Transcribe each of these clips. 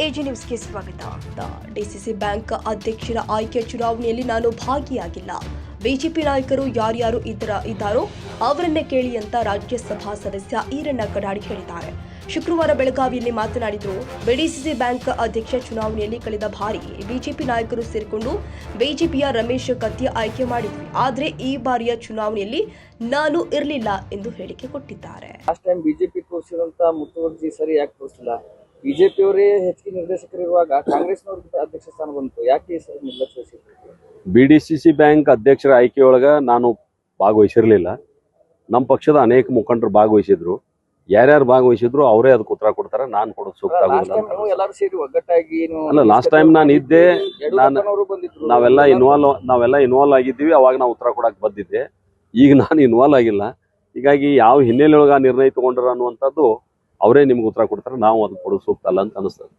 AG ನ್ಯೂಸ್ಗೆ ಸ್ವಾಗತ. DCC bank ಅಧ್ಯಕ್ಷರ ಆಯ್ಕೆ ಚುನಾವಣೆಯಲ್ಲಿ ನಾನು ಭಾಗಿಯಾಗಿಲ್ಲ. ಬಿಜೆಪಿ ನಾಯಕರು ಯಾರ್ಯಾರು ಇದ್ದಾರೋ ಅವರನ್ನೇ ಕೇಳಿ ಅಂತ ರಾಜ್ಯಸಭಾ ಸದಸ್ಯ ಈರಣ್ಣ ಕಡಾಡಿ ಹೇಳಿದ್ದಾರೆ. ಶುಕ್ರವಾರ ಬೆಳಗಾವಿಯಲ್ಲಿ ಮಾತನಾಡಿದರು. ಡಿಸಿಸಿ ಬ್ಯಾಂಕ್ ಅಧ್ಯಕ್ಷ ಚುನಾವಣೆಯಲ್ಲಿ ಕಳೆದ ಬಾರಿ ಬಿಜೆಪಿ ನಾಯಕರು ಸೇರಿಕೊಂಡು ಬಿಜೆಪಿಯ ರಮೇಶ್ ಕತ್ತಿ ಆಯ್ಕೆ ಮಾಡಿದ್ವಿ. ಆದರೆ ಈ ಬಾರಿಯ ಚುನಾವಣೆಯಲ್ಲಿ ನಾನು ಇರಲಿಲ್ಲ ಎಂದು ಹೇಳಿಕೆ ಕೊಟ್ಟಿದ್ದಾರೆ. ಲಾಸ್ಟ್ ಟೈಮ್ ಬಿಜೆಪಿ ತೋರಿಸಿದಂತ ಮುತುವರ್ಜಿ ಸರಿ ಯಾಕೆ ತೋರಿಸಿಲ್ಲ? ಬಿಜೆಪಿಯವರೇ ಹೆಚ್ಚಿಗೆ ನಿರ್ದೇಶಕರಿರುವಾಗ ಕಾಂಗ್ರೆಸ್ನವ್ರ ಅಧ್ಯಕ್ಷ ಸ್ಥಾನ ಬಂತು, ಯಾಕೆ ನಿರ್ಲಕ್ಷಿಸಿದ್ರು? ಬಿಡಿಸಿಸಿ ಬ್ಯಾಂಕ್ ಅಧ್ಯಕ್ಷರ ಆಯ್ಕೆಯೊಳಗ ನಾನು ಭಾಗವಹಿಸಿರ್ಲಿಲ್ಲ. ನಮ್ಮ ಪಕ್ಷದ ಅನೇಕ ಮುಖಂಡರು ಭಾಗವಹಿಸಿದ್ರು. ಯಾರ್ಯಾರು ಭಾಗವಹಿಸಿದ್ರು ಅವರೇ ಅದಕ್ಕೆ ಉತ್ತರ ಕೊಡ್ತಾರೆ. ನಾನು ಕೊಡೋದು ಸೂಕ್ತ ಆಗುದಿಲ್ಲ. ಎಲ್ಲರೂ ಸೇರಿ ಒಗ್ಗಟ್ಟಾಗಿ ಅಲ್ಲ, ಲಾಸ್ಟ್ ಟೈಮ್ ನಾನು ಇದ್ದೆ, ನಾವೆಲ್ಲ ಇನ್ವಾಲ್ವ್ ಆಗಿದ್ದೀವಿ. ಅವಾಗ ನಾವು ಉತ್ತರ ಕೊಡಕ್ ಬಂದಿದ್ದೆ. ಈಗ ನಾನು ಇನ್ವಾಲ್ವ್ ಆಗಿಲ್ಲ. ಹೀಗಾಗಿ ಯಾವ ಹಿನ್ನೆಲೆಯೊಳಗ ನಿರ್ಣಯ ತಗೊಂಡ್ರ ಅನ್ನುವಂಥದ್ದು ಅವರೇ ನಿಮ್ಗೆ ಉತ್ತರ ಕೊಡ್ತಾರೆ. ನಾವು ಅದಕ್ಕೆ ಕೊಡೋದು ಸೂಕ್ತ ಅಲ್ಲ ಅಂತ ಅನಿಸ್ತದೆ.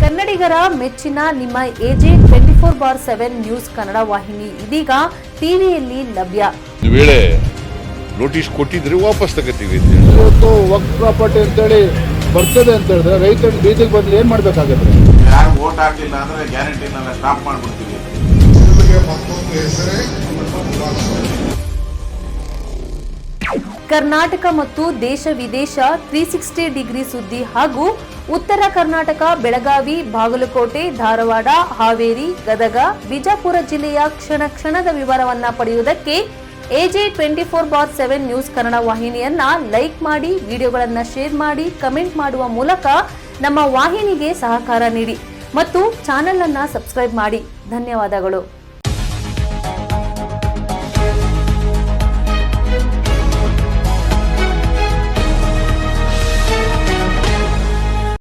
ಕನ್ನಡಿಗರ ಮೆಚ್ಚಿನ ನಿಮ್ಮ ಎಜೆ 24/7 ನ್ಯೂಸ್ ಕನ್ನಡ ವಾಹಿನಿ ಇದೀಗ ಟಿವಿಯಲ್ಲಿ ಲಭ್ಯ. ವೇಳೆ ನೋಟಿಸ್ ಕೊಟ್ಟಿದ್ರೆ ವಾಪಸ್ ತಗೋತೀವಿ. ಇವತ್ತು ವಕ್ಫ್ ಪ್ರಾಪರ್ಟಿ ಅಂತೇಳಿ ಬರ್ತದೆ ಅಂತ ಹೇಳಿದ್ರೆ ರೈತರು ಬೀದಿಗೆ ಬಂದು ಏನ್ ಮಾಡ್ಬೇಕಾಗತ್ತೆ? ಯಾರು ವೋಟ್ ಹಾಕಲಿಲ್ಲ ಅಂದ್ರೆ ಗ್ಯಾರಂಟಿನೆಲ್ಲ ಸ್ಟಾಪ್ ಮಾಡ್ಬಿಡ್ತೀವಿ. ಕರ್ನಾಟಕ ಮತ್ತು ದೇಶ ವಿದೇಶ 360 ಡಿಗ್ರಿ ಸುದ್ದಿ ಹಾಗೂ ಉತ್ತರ ಕರ್ನಾಟಕ, ಬೆಳಗಾವಿ, ಬಾಗಲಕೋಟೆ, ಧಾರವಾಡ, ಹಾವೇರಿ, ಗದಗ, ಬಿಜಾಪುರ ಜಿಲ್ಲೆಯ ಕ್ಷಣ ಕ್ಷಣದ ವಿವರವನ್ನ ಪಡೆಯುವುದಕ್ಕೆ ಎಜೆ 24/7 ನ್ಯೂಸ್ ಕನ್ನಡ ವಾಹಿನಿಯನ್ನ ಲೈಕ್ ಮಾಡಿ, ವಿಡಿಯೋಗಳನ್ನ ಶೇರ್ ಮಾಡಿ, ಕಮೆಂಟ್ ಮಾಡುವ ಮೂಲಕ ನಮ್ಮ ವಾಹಿನಿಗೆ ಸಹಕಾರ ನೀಡಿ ಮತ್ತು ಚಾನೆಲ್ ಅನ್ನ ಸಬ್ಸ್ಕ್ರೈಬ್ ಮಾಡಿ. ಧನ್ಯವಾದಗಳು.